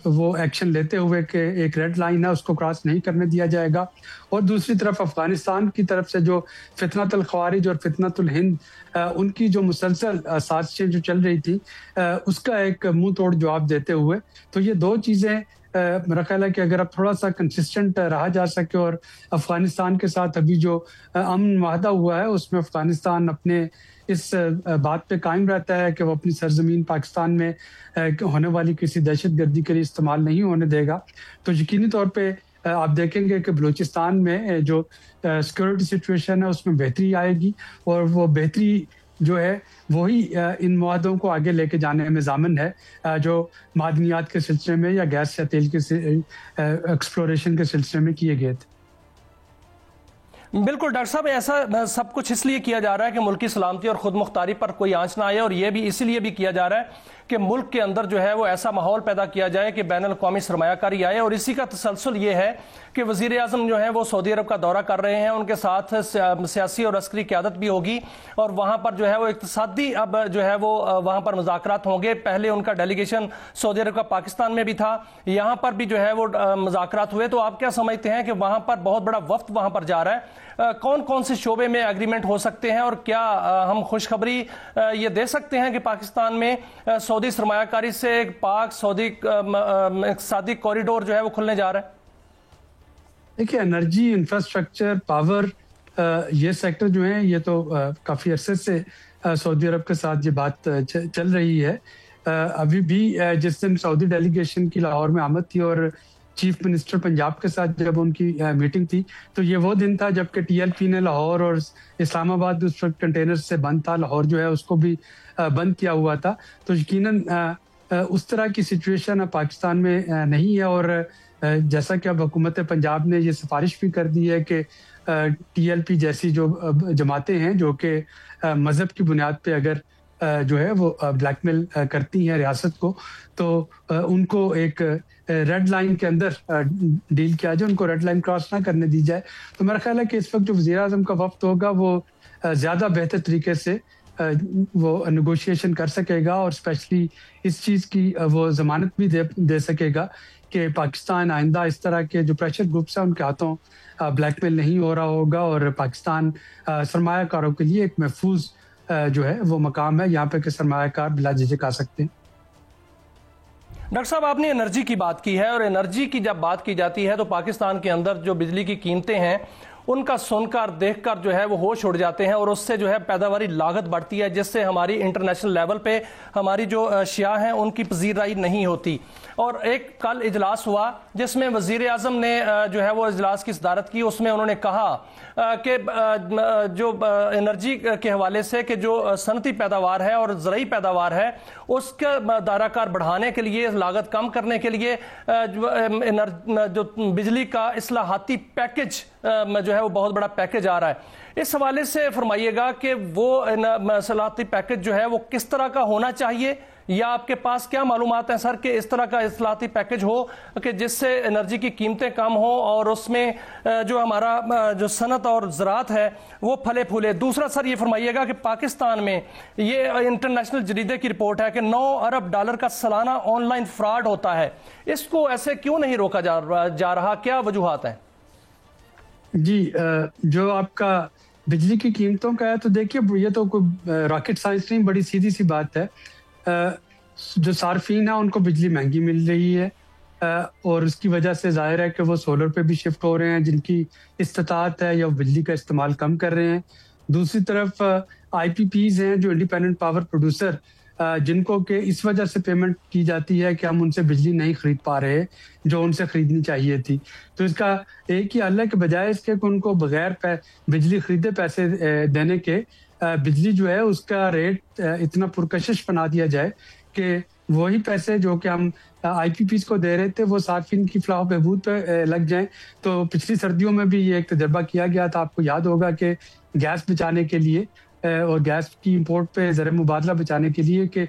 وہ ایکشن لیتے ہوئے کہ ایک ریڈ لائن ہے اس کو کراس نہیں کرنے دیا جائے گا، اور دوسری طرف افغانستان کی طرف سے جو فتنۃ الخوارج اور فتنۃ الہند ان کی جو مسلسل سازشیں جو چل رہی تھی اس کا ایک منہ توڑ جواب دیتے ہوئے. تو یہ دو چیزیں میرا خیال ہے کہ اگر اب تھوڑا سا کنسسٹنٹ رہا جا سکے اور افغانستان کے ساتھ ابھی جو امن معاہدہ ہوا ہے اس میں افغانستان اپنے اس بات پہ قائم رہتا ہے کہ وہ اپنی سرزمین پاکستان میں ہونے والی کسی دہشت گردی کے لیے استعمال نہیں ہونے دے گا، تو یقینی طور پہ آپ دیکھیں گے کہ بلوچستان میں جو سیکورٹی سچویشن ہے اس میں بہتری آئے گی، اور وہ بہتری جو ہے وہی ان معاہدوں کو آگے لے کے جانے میں ضامن ہے جو معدنیات کے سلسلے میں یا گیس یا تیل کے ایکسپلوریشن کے سلسلے میں کیے گئے تھے. بالکل ڈاکٹر صاحب، ایسا سب کچھ اس لیے کیا جا رہا ہے کہ ملکی سلامتی اور خود مختاری پر کوئی آنچ نہ آئے، اور یہ بھی اسی لیے بھی کیا جا رہا ہے کہ ملک کے اندر جو ہے وہ ایسا ماحول پیدا کیا جائے کہ بین الاقوامی سرمایہ کاری آئے. اور اسی کا تسلسل یہ ہے کہ وزیر اعظم جو ہے وہ سعودی عرب کا دورہ کر رہے ہیں، ان کے ساتھ سیاسی اور عسکری قیادت بھی ہوگی، اور وہاں پر جو ہے وہ اقتصادی اب جو ہے وہ وہاں پر مذاکرات ہوں گے. پہلے ان کا ڈیلیگیشن سعودی عرب کا پاکستان میں بھی تھا، یہاں پر بھی جو ہے وہ مذاکرات ہوئے. تو آپ کیا سمجھتے ہیں کہ وہاں پر بہت بڑا وفد وہاں پر جا رہا ہے، کون کون سے شعبے میں ایگریمنٹ ہو سکتے ہیں، اور کیا ہم خوشخبری یہ دے سکتے ہیں کہ پاکستان میں سعودی سرمایہ کاری سے ایک پاک سعودی اقتصادی کوریڈور جو ہے وہ کھلنے جا رہا ہے؟ دیکھیے، انرجی، انفراسٹرکچر، پاور، یہ سیکٹر جو ہیں یہ تو کافی عرصے سے سعودی عرب کے ساتھ یہ بات چل رہی ہے. ابھی بھی جس دن سعودی ڈیلیگیشن کی لاہور میں آمد تھی اور چیف منسٹر پنجاب کے ساتھ جب ان کی میٹنگ تھی، تو یہ وہ دن تھا جب کہ TLP نے لاہور اور اسلام آباد اس وقت کنٹینر سے بند تھا، لاہور جو ہے اس کو بھی بند کیا ہوا تھا. تو یقیناً اس طرح کی سچویشن اب پاکستان میں نہیں ہے، اور جیسا کہ اب حکومت پنجاب نے یہ سفارش بھی کر دی ہے کہ TLP جیسی جو جماعتیں ہیں جو کہ مذہب کی بنیاد پہ اگر جو ہے وہ بلیک میل کرتی ہیں ریاست کو، تو ان کو ایک ریڈ لائن کے اندر ڈیل کیا جائے، ان کو ریڈ لائن کراس نہ کرنے دی جائے. تو میرا خیال ہے کہ اس وقت جو وزیر اعظم کا وفد ہوگا وہ زیادہ بہتر طریقے سے وہ نیگوشیشن کر سکے گا، اور اسپیشلی اس چیز کی وہ ضمانت بھی دے سکے گا کہ پاکستان آئندہ اس طرح کے جو پریشر گروپس ہیں ان کے ہاتھوں بلیک میل نہیں ہو رہا ہوگا، اور پاکستان سرمایہ کاروں کے لیے ایک محفوظ جو ہے وہ مقام ہے یہاں پہ کہ سرمایہ کار بلا جھجک آ سکتے ہیں. ڈاکٹر صاحب، آپ نے انرجی کی بات کی ہے، اور انرجی کی جب بات کی جاتی ہے تو پاکستان کے اندر جو بجلی کی قیمتیں ہیں ان کا سن کر دیکھ کر جو ہے وہ ہوش اڑ جاتے ہیں، اور اس سے جو ہے پیداواری لاگت بڑھتی ہے، جس سے ہماری انٹرنیشنل لیول پہ ہماری جو اشیاء ہیں ان کی پذیرائی نہیں ہوتی. اور ایک کل اجلاس ہوا جس میں وزیر اعظم نے جو ہے وہ اجلاس کی صدارت کی. اس میں انہوں نے کہا کہ جو انرجی کے حوالے سے کہ جو صنعتی پیداوار ہے اور زرعی پیداوار ہے اس کا دائرہ کار بڑھانے کے لیے، لاگت کم کرنے کے لیے جو بجلی کا اصلاحاتی پیکج جو ہے وہ بہت بڑا پیکج آ رہا ہے. اس حوالے سے فرمائیے گا کہ وہ اصلاحاتی پیکج جو ہے وہ کس طرح کا ہونا چاہیے، یا آپ کے پاس کیا معلومات ہیں سر کہ اس طرح کا اصلاحاتی پیکج ہو کہ جس سے انرجی کی قیمتیں کم ہوں اور اس میں جو ہمارا جو صنعت اور زراعت ہے وہ پھلے پھولے. دوسرا سر یہ فرمائیے گا کہ پاکستان میں یہ انٹرنیشنل جریدے کی رپورٹ ہے کہ $9 ارب کا سالانہ آن لائن فراڈ ہوتا ہے، اس کو ایسے کیوں نہیں روکا جا رہا، کیا وجوہات ہیں؟ جی، جو آپ کا بجلی کی قیمتوں کا ہے تو دیکھیے یہ تو کوئی راکٹ سائنس نہیں، بڑی سیدھی سی بات ہے. جو صارفین ہیں ان کو بجلی مہنگی مل رہی ہے، اور اس کی وجہ سے ظاہر ہے کہ وہ سولر پہ بھی شفٹ ہو رہے ہیں جن کی استطاعت ہے یا وہ بجلی کا استعمال کم کر رہے ہیں. دوسری طرف IPPs ہیں جو انڈیپینڈنٹ پاور پروڈیوسر، جن کو کہ اس وجہ سے پیمنٹ کی جاتی ہے کہ ہم ان سے بجلی نہیں خرید پا رہے جو ان سے خریدنی چاہیے تھی. تو اس کا ایک ہی حل ہے کہ بجائے اس کے کہ ان کو بغیر بجلی خریدے پیسے دینے کے بجلی جو ہے اس کا ریٹ اتنا پرکشش بنا دیا جائے کہ وہی پیسے جو کہ ہم IPPs کو دے رہے تھے وہ صارفین کی فلاح و بہبود پہ لگ جائیں. تو پچھلی سردیوں میں بھی یہ ایک تجربہ کیا گیا تھا، آپ کو یاد ہوگا کہ گیس بچانے کے لیے اور گیس کی امپورٹ پہ زر مبادلہ بچانے کے لیے کہ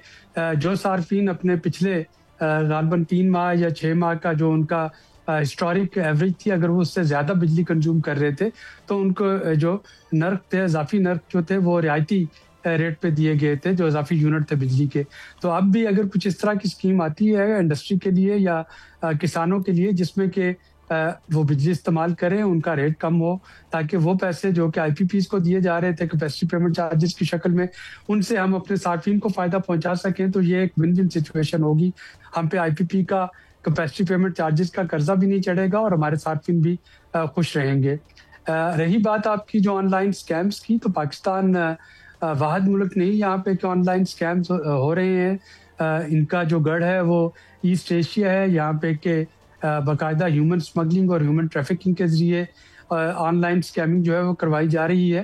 جو صارفین اپنے پچھلے غالباً 3 ماہ یا 6 ماہ کا جو ان کا ہسٹورک ایوریج تھی، اگر وہ اس سے زیادہ بجلی کنزیوم کر رہے تھے تو ان کو جو نرخ تھے، اضافی نرخ جو تھے وہ رعایتی ریٹ پہ دیے گئے تھے جو اضافی یونٹ تھے بجلی کے. تو اب بھی اگر کچھ اس طرح کی اسکیم آتی ہے انڈسٹری کے لیے یا کسانوں کے لیے جس میں کہ وہ بجلی استعمال کریں, ان کا ریٹ کم ہو تاکہ وہ پیسے جو کہ آئی پی پیز کو دیے جا رہے تھے کیپیسٹی پیمنٹ چارجز کی شکل میں, ان سے ہم اپنے صارفین کو فائدہ پہنچا سکیں, تو یہ ایک ون ون سچویشن ہوگی. ہم پہ آئی پی پی کا کیپیسٹی پیمنٹ چارجز کا قرضہ بھی نہیں چڑھے گا اور ہمارے صارفین بھی خوش رہیں گے. رہی بات آپ کی جو آن لائن اسکیمس کی, تو پاکستان واحد ملک نہیں یہاں پہ کہ آن لائن اسکیمس ہو رہے ہیں. ان کا جو گڑھ ہے وہ ایسٹ ایشیا ہے, یہاں پہ کہ باقاعدہ ہیومن اسمگلنگ اور ہیومن ٹریفکنگ کے ذریعے آن لائن اسکیمنگ جو ہے وہ کروائی جا رہی ہے.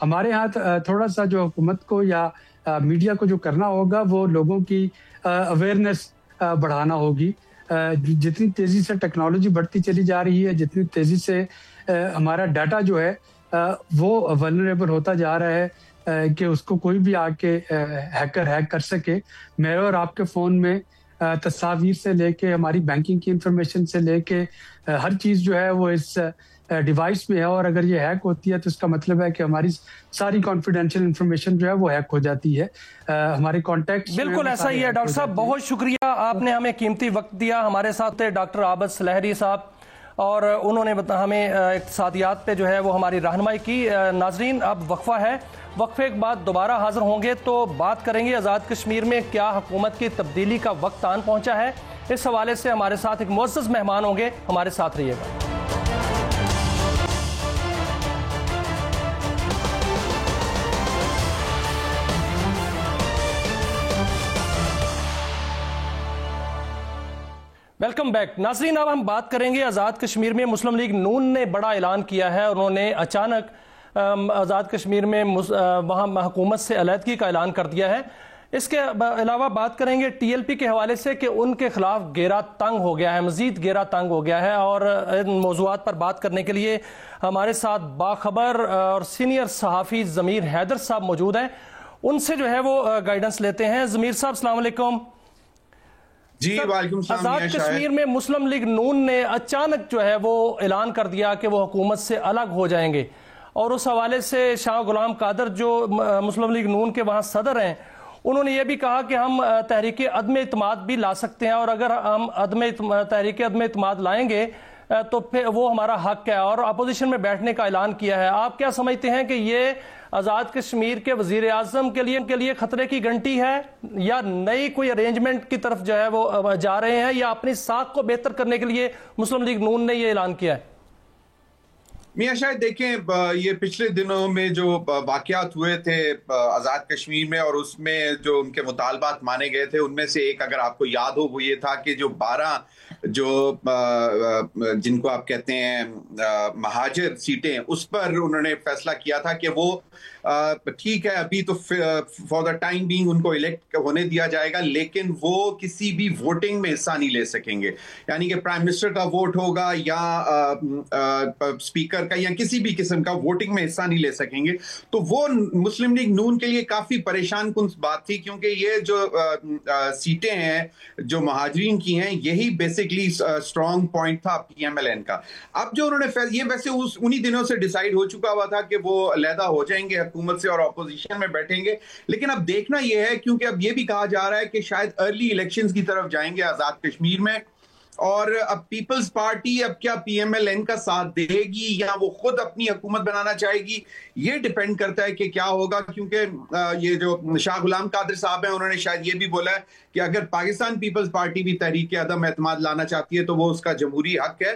ہمارے ہاں تھوڑا سا جو حکومت کو یا میڈیا کو جو کرنا ہوگا وہ لوگوں کی اویئرنیس بڑھانا ہوگی. جتنی تیزی سے ٹیکنالوجی بڑھتی چلی جا رہی ہے, جتنی تیزی سے ہمارا ڈاٹا جو ہے وہ ولنریبل ہوتا جا رہا ہے کہ اس کو کوئی بھی آ کے ہیکر ہیک کر سکے. میرے اور آپ کے فون میں تصاویر سے لے کے ہماری بینکنگ کی انفارمیشن سے لے کے ہر چیز جو ہے وہ اس ڈیوائس میں ہے, اور اگر یہ ہیک ہوتی ہے تو اس کا مطلب ہے کہ ہماری ساری کانفیڈینشیل انفارمیشن جو ہے وہ ہیک ہو جاتی ہے. ہمارے کانٹیکٹ بالکل ایسا ہی ہے. ڈاکٹر صاحب بہت شکریہ, آپ نے ہمیں قیمتی وقت دیا. ہمارے ساتھ تھے ڈاکٹر عابد سلیحری صاحب اور انہوں نے ہمیں اقتصادیات پہ جو ہے وہ ہماری رہنمائی کی. ناظرین اب وقفہ ہے, وقفے کے بعد دوبارہ حاضر ہوں گے تو بات کریں گے آزاد کشمیر میں کیا حکومت کی تبدیلی کا وقت آن پہنچا ہے. اس حوالے سے ہمارے ساتھ ایک معزز مہمان ہوں گے, ہمارے ساتھ رہیے گا. Welcome back. ناظرین اب ہم بات کریں گے آزاد کشمیر میں مسلم لیگ نون نے بڑا اعلان کیا ہے. انہوں نے اچانک آزاد کشمیر میں وہاں حکومت سے علیحدگی کا اعلان کر دیا ہے. اس کے علاوہ بات کریں گے ٹی ایل پی کے حوالے سے کہ ان کے خلاف گھیرا تنگ ہو گیا ہے, مزید گھیرا تنگ ہو گیا ہے. اور ان موضوعات پر بات کرنے کے لیے ہمارے ساتھ باخبر اور سینئر صحافی ضمیر حیدر صاحب موجود ہیں. ان سے جو ہے وہ گائیڈنس لیتے ہیں. ضمیر صاحب السلام علیکم. جی وعلیکم السلام. آزاد کشمیر میں مسلم لیگ نون نے اچانک جو ہے وہ اعلان کر دیا کہ وہ حکومت سے الگ ہو جائیں گے, اور اس حوالے سے شاہ غلام قادر جو مسلم لیگ نون کے وہاں صدر ہیں انہوں نے یہ بھی کہا کہ ہم تحریک عدم اعتماد بھی لا سکتے ہیں, اور اگر ہم تحریک عدم اعتماد لائیں گے تو پھر وہ ہمارا حق ہے, اور اپوزیشن میں بیٹھنے کا اعلان کیا ہے. آپ کیا سمجھتے ہیں کہ یہ آزاد کشمیر کے وزیر اعظم کے لیے خطرے کی گھنٹی ہے, یا نئی کوئی ارینجمنٹ کی طرف جو ہے وہ جا رہے ہیں, یا اپنی ساکھ کو بہتر کرنے کے لیے مسلم لیگ نون نے یہ اعلان کیا ہے؟ میاں شاید دیکھیں یہ پچھلے دنوں میں جو واقعات ہوئے تھے آزاد کشمیر میں اور اس میں جو ان کے مطالبات مانے گئے تھے ان میں سے ایک اگر آپ کو یاد ہو وہ یہ تھا کہ جو 12 جو جن کو آپ کہتے ہیں مہاجر سیٹیں اس پر انہوں نے فیصلہ کیا تھا کہ وہ ٹھیک ہے ابھی تو for the time being in کو الیکٹ ہونے دیا جائے گا, لیکن وہ کسی بھی ووٹنگ میں حصہ نہیں لے سکیں گے. یعنی کہ پرائم منسٹر کا ووٹ ہوگا یا اسپیکر کا یا کسی بھی قسم کا ووٹنگ میں حصہ نہیں لے سکیں گے. تو وہ مسلم لیگ نون کے لیے کافی پریشان کن بات تھی, کیونکہ یہ جو سیٹیں ہیں جو مہاجرین کی ہیں یہی بیسکلی اسٹرانگ پوائنٹ تھا پی ایم ایل این کا. اب جو انہوں نے یہ ویسے انہی دنوں سے ڈیسائیڈ ہو چکا ہوا تھا کہ وہ علیحدہ ہو جائیں گے حکومت سے اور اپوزیشن میں بیٹھیں گے, لیکن اب دیکھنا یہ ہے کیونکہ اب یہ بھی کہا جا رہا ہے کہ شاید ارلی الیکشنز کی طرف جائیں گے آزاد کشمیر میں, اور اب پیپلز پارٹی اب کیا پی ایم ایل این کا ساتھ دے گی یا وہ خود اپنی حکومت بنانا چاہے گی, یہ ڈیپینڈ کرتا ہے کہ کیا ہوگا. کیونکہ یہ جو شاہ غلام قادر صاحب ہیں انہوں نے شاید یہ بھی بولا ہے کہ اگر پاکستان پیپلز پارٹی بھی تحریک عدم اعتماد لانا چاہتی ہے تو وہ اس کا جمہوری حق ہے,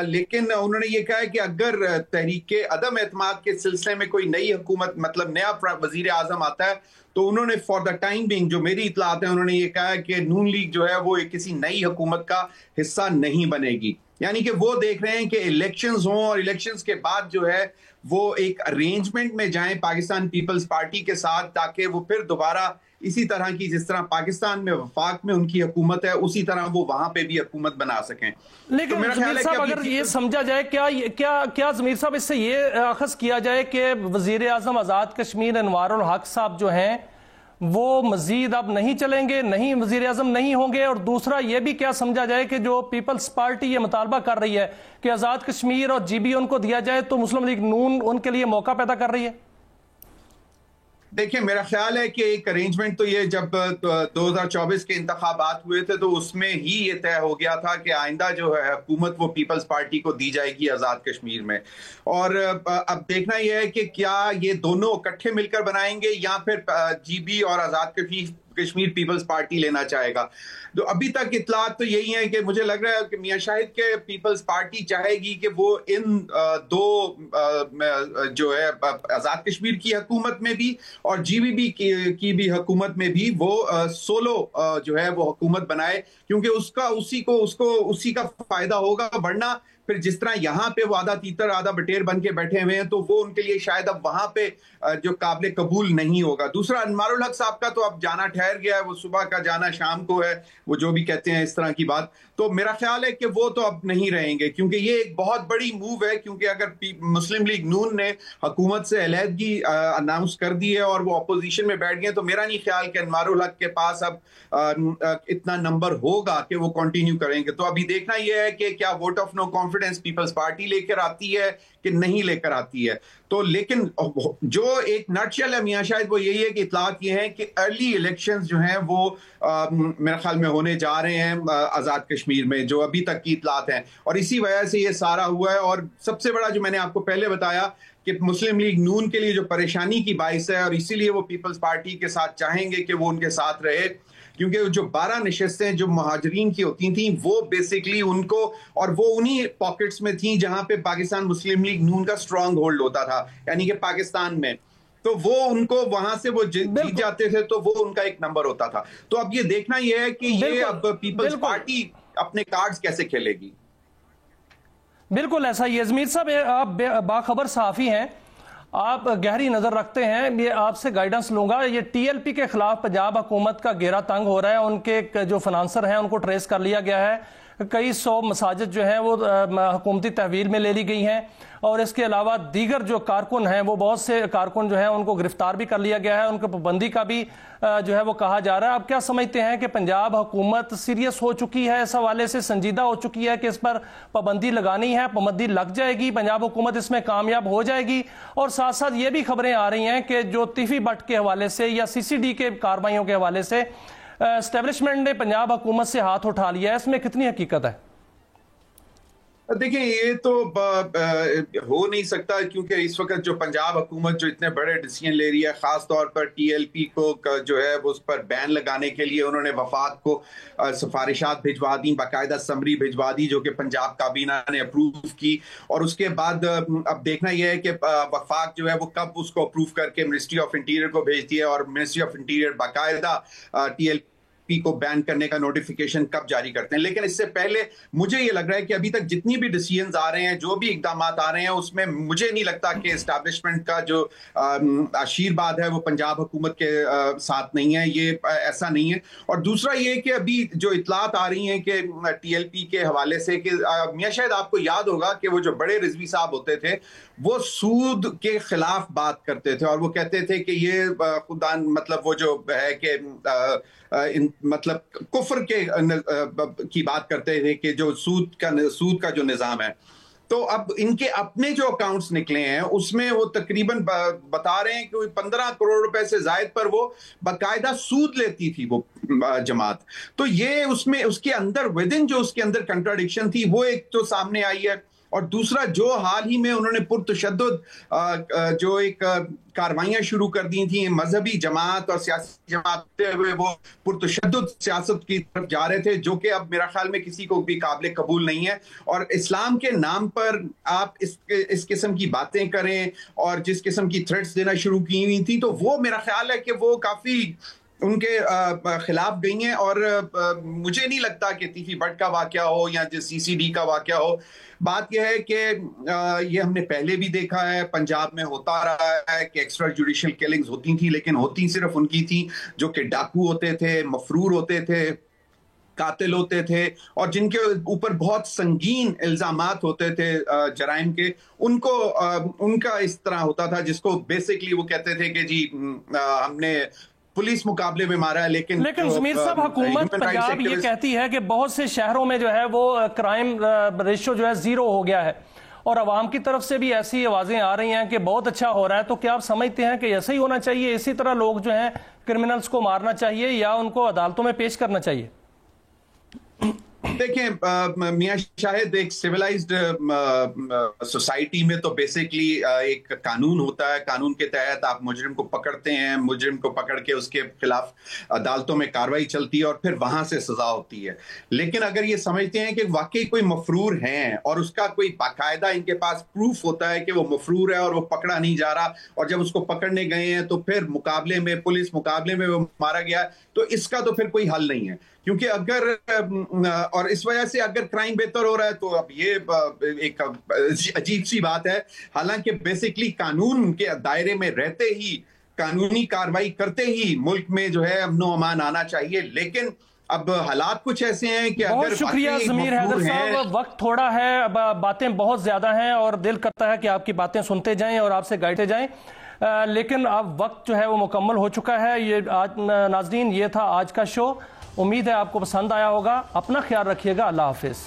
لیکن انہوں نے یہ کہا ہے کہ اگر تحریک عدم اعتماد کے سلسلے میں کوئی نئی حکومت مطلب نیا وزیر اعظم آتا ہے تو انہوں نے فار دا ٹائم بینگ جو میری اطلاعات ہیں انہوں نے یہ کہا ہے کہ نون لیگ جو ہے وہ کسی نئی حکومت کا حصہ نہیں بنے گی. یعنی کہ وہ دیکھ رہے ہیں کہ الیکشنز ہوں اور الیکشنز کے بعد جو ہے وہ ایک ارینجمنٹ میں جائیں پاکستان پیپلز پارٹی کے ساتھ, تاکہ وہ پھر دوبارہ اسی طرح کی جس طرح پاکستان میں وفاق میں ان کی حکومت ہے اسی طرح وہ وہاں پہ بھی حکومت بنا سکیں. لیکن ضمیر صاحب اگر یہ سمجھا جائے کیا ضمیر صاحب اس سے یہ اخذ کیا جائے کہ وزیر اعظم آزاد کشمیر انوار الحق صاحب جو ہیں وہ مزید اب نہیں چلیں گے, نہیں وزیر اعظم نہیں ہوں گے, اور دوسرا یہ بھی کیا سمجھا جائے کہ جو پیپلز پارٹی یہ مطالبہ کر رہی ہے کہ آزاد کشمیر اور جی بی ان کو دیا جائے تو مسلم لیگ نون ان کے لیے موقع پیدا کر رہی ہے؟ دیکھیں میرا خیال ہے کہ ایک ارینجمنٹ تو یہ جب 2024 کے انتخابات ہوئے تھے تو اس میں ہی یہ طے ہو گیا تھا کہ آئندہ جو ہے حکومت وہ پیپلز پارٹی کو دی جائے گی آزاد کشمیر میں. اور اب دیکھنا یہ ہے کہ کیا یہ دونوں اکٹھے مل کر بنائیں گے یا پھر جی بی اور آزاد کشمیر پیپلز پارٹی لینا چاہے گا. تو ابھی تک اطلاعات تو یہی ہیں کہ مجھے لگ رہا ہے کہ میاں شاہد کے پیپلز پارٹی چاہے گی کہ وہ ان دو جو ہے آزاد کشمیر کی حکومت میں بھی اور جی بی کی بھی حکومت میں بھی وہ سولو جو ہے وہ حکومت بنائے, کیونکہ اسی کا فائدہ ہوگا. ورنہ پھر جس طرح یہاں پہ وہ آدھا تیتر آدھا بٹیر بن کے بیٹھے ہوئے ہیں تو وہ ان کے لیے شاید اب وہاں پہ جو قابل قبول نہیں ہوگا. دوسرا انوار الحق صاحب کا تو اب جانا ٹھہر گیا ہے, وہ صبح کا جانا شام کو ہے, وہ جو بھی کہتے ہیں اس طرح کی بات. تو میرا خیال ہے کہ وہ تو اب نہیں رہیں گے, کیونکہ یہ ایک بہت بڑی موو ہے. کیونکہ اگر مسلم لیگ نون نے حکومت سے علیحدگی اناؤنس کر دی ہے اور وہ اپوزیشن میں بیٹھ گئے تو میرا نہیں خیال کہ انوار الحق کے پاس اب اتنا نمبر ہوگا کہ وہ کنٹینیو کریں گے. تو ابھی دیکھنا یہ ہے کہ کیا vote of no confidence Peoples Party لے کر آتی ہے کہ نہیں لے کر آتی ہے. تو لیکن جو ایک نٹشل ہے میاں شاید وہ یہی ہے کہ اطلاعات یہ ہیں کہ ارلی الیکشنز جو ہیں وہ میرے خیال میں ہونے جا رہے ہیں آزاد کشمیر میں, جو ابھی تک کی اطلاعات ہیں, اور اسی وجہ سے یہ سارا ہوا ہے. اور سب سے بڑا جو میں نے آپ کو پہلے بتایا کہ مسلم لیگ نون کے لیے جو پریشانی کی باعث ہے, اور اسی لیے وہ پیپلز پارٹی کے ساتھ چاہیں گے کہ وہ ان کے ساتھ رہے, کیونکہ جو 12 نشستیں جو مہاجرین کی ہوتی تھیں وہ بیسیکلی ان کو, اور وہ انہی پاکٹس میں تھیں جہاں پہ پاکستان مسلم لیگ نون کا سٹرانگ ہولڈ ہوتا تھا, یعنی کہ پاکستان میں. تو وہ ان کو وہاں سے وہ جیت جاتے تھے تو وہ ان کا ایک نمبر ہوتا تھا. تو اب یہ دیکھنا یہ ہے کہ یہ اب پیپلز پارٹی اپنے کارڈز کیسے کھیلے گی. بالکل ایسا ہی ہے. ضمیر صاحب آپ باخبر صحافی ہیں, آپ گہری نظر رکھتے ہیں, یہ آپ سے گائیڈنس لوں گا. یہ ٹی ایل پی کے خلاف پنجاب حکومت کا گھیرا تنگ ہو رہا ہے, ان کے جو فنانسر ہیں ان کو ٹریس کر لیا گیا ہے, کئی 100 مساجد جو ہیں وہ حکومتی تحویل میں لے لی گئی ہیں, اور اس کے علاوہ دیگر جو کارکن ہیں وہ بہت سے کارکن جو ہیں ان کو گرفتار بھی کر لیا گیا ہے, ان کو پابندی کا بھی جو ہے وہ کہا جا رہا ہے. آپ کیا سمجھتے ہیں کہ پنجاب حکومت سیریس ہو چکی ہے, اس حوالے سے سنجیدہ ہو چکی ہے کہ اس پر پابندی لگانی ہے, پابندی لگ جائے گی, پنجاب حکومت اس میں کامیاب ہو جائے گی؟ اور ساتھ ساتھ یہ بھی خبریں آ رہی ہیں کہ جو تیفی بٹ کے حوالے سے یا سی سی ڈی کے کارروائیوں کے حوالے سے اسٹیبلشمنٹ نے پنجاب حکومت سے ہاتھ اٹھا لیا ہے, اس میں کتنی حقیقت ہے؟ دیکھیں یہ تو ہو نہیں سکتا, کیونکہ اس وقت جو پنجاب حکومت جو اتنے بڑے ڈیسیژن لے رہی ہے, خاص طور پر ٹی ایل پی کو جو ہے وہ اس پر بین لگانے کے لیے انہوں نے وفاق کو سفارشات بھجوا دی, باقاعدہ سمری بھجوا دی جو کہ پنجاب کابینہ نے اپروو کی. اور اس کے بعد اب دیکھنا یہ ہے کہ وفاق جو ہے وہ کب اس کو اپروو کر کے منسٹری آف انٹیریئر کو بھیجتی ہے, اور منسٹری آف انٹیریئر باقاعدہ ٹی ایل پی کو بین کرنے کا نوٹیفیکیشن کب جاری کرتے ہیں. لیکن اس سے پہلے مجھے یہ لگ رہا ہے کہ ابھی تک جتنی بھی ڈیسیژنز آ رہے ہیں, جو بھی اقدامات آ رہے ہیں, اس میں مجھے نہیں لگتا کہ اسٹیبلشمنٹ کا جو آشیرواد ہے وہ پنجاب حکومت کے ساتھ نہیں ہے, یہ ایسا نہیں ہے. اور دوسرا یہ کہ ابھی جو اطلاعات آ رہی ہیں کہ ٹی ایل پی کے حوالے سے, کہ میاں شاید آپ کو یاد ہوگا کہ وہ جو بڑے رضوی صاحب ہوتے تھے وہ سود کے خلاف بات کرتے تھے, اور وہ کہتے تھے کہ یہ خدا مطلب وہ جو ہے کہ مطلب کفر کی بات کرتے تھے کہ جو سود کا جو نظام ہے. تو اب ان کے اپنے جو اکاؤنٹس نکلے ہیں اس میں وہ تقریباً بتا رہے ہیں کہ 15 کروڑ روپے سے زائد پر وہ باقاعدہ سود لیتی تھی وہ جماعت. تو یہ اس کے اندر ودن جو اس کے اندر کنٹراڈکشن تھی وہ ایک تو سامنے آئی ہے. اور دوسرا جو حال ہی میں انہوں نے پرتشدد جو ایک کاروائیاں شروع کر دی تھیں, مذہبی جماعت اور سیاسی جماعت ہوئے وہ پرتشدد سیاست کی طرف جا رہے تھے, جو کہ اب میرا خیال میں کسی کو بھی قابل قبول نہیں ہے. اور اسلام کے نام پر آپ اس قسم کی باتیں کریں اور جس قسم کی تھریٹس دینا شروع کی ہوئی تھی, تو وہ میرا خیال ہے کہ وہ کافی ان کے خلاف گئی ہیں. اور مجھے نہیں لگتا کہ تیفی بٹ کا واقعہ ہو یا سی سی ڈی کا واقعہ ہو. بات یہ ہے کہ یہ ہم نے پہلے بھی دیکھا ہے, پنجاب میں ہوتا رہا ہے کہ ایکسٹرا جوڈیشل کلنگز ہوتی تھیں, لیکن ہوتی صرف ان کی تھیں جو کہ ڈاکو ہوتے تھے, مفرور ہوتے تھے, قاتل ہوتے تھے, اور جن کے اوپر بہت سنگین الزامات ہوتے تھے جرائم کے. ان کا اس طرح ہوتا تھا جس کو بیسیکلی وہ کہتے تھے کہ جی ہم نے پولیس مقابلے میں مارا ہے. لیکن ضمیر صاحب حکومت پنجاب یہ کہتی ہے کہ بہت سے شہروں میں جو ہے وہ کرائم ریشو جو ہے 0 ہو گیا ہے, اور عوام کی طرف سے بھی ایسی آوازیں آ رہی ہیں کہ بہت اچھا ہو رہا ہے، تو کیا آپ سمجھتے ہیں کہ ایسا ہی ہونا چاہیے، اسی طرح لوگ جو ہیں کرمنلز کو مارنا چاہیے یا ان کو عدالتوں میں پیش کرنا چاہیے؟ دیکھیں میاں شاہد، ایک سیولائزڈ سوسائٹی میں تو بیسیکلی ایک قانون ہوتا ہے، قانون کے تحت آپ مجرم کو پکڑتے ہیں، مجرم کو پکڑ کے اس کے خلاف عدالتوں میں کارروائی چلتی ہے اور پھر وہاں سے سزا ہوتی ہے۔ لیکن اگر یہ سمجھتے ہیں کہ واقعی کوئی مفرور ہیں اور اس کا کوئی باقاعدہ ان کے پاس پروف ہوتا ہے کہ وہ مفرور ہے اور وہ پکڑا نہیں جا رہا، اور جب اس کو پکڑنے گئے ہیں تو پھر مقابلے میں پولیس مقابلے میں وہ مارا گیا، تو اس کا تو پھر کوئی حل نہیں ہے، کیونکہ اگر اور اس وجہ سے اگر کرائم بہتر ہو رہا ہے تو اب یہ ایک عجیب سی بات ہے۔ حالانکہ بیسیکلی قانون کے دائرے میں رہتے ہی، قانونی کارروائی کرتے ہی ملک میں جو ہے امن و امان آنا چاہیے، لیکن اب حالات کچھ ایسے ہیں کہ اگر بہت شکریہ ضمیر حیدر صاحب، وقت تھوڑا ہے، اب باتیں بہت زیادہ ہیں اور دل کرتا ہے کہ آپ کی باتیں سنتے جائیں اور آپ سے گائیڈتے جائیں، لیکن اب وقت جو ہے وہ مکمل ہو چکا ہے۔ یہ آج ناظرین، یہ تھا آج کا شو، امید ہے آپ کو پسند آیا ہوگا، اپنا خیال رکھیے گا، اللہ حافظ۔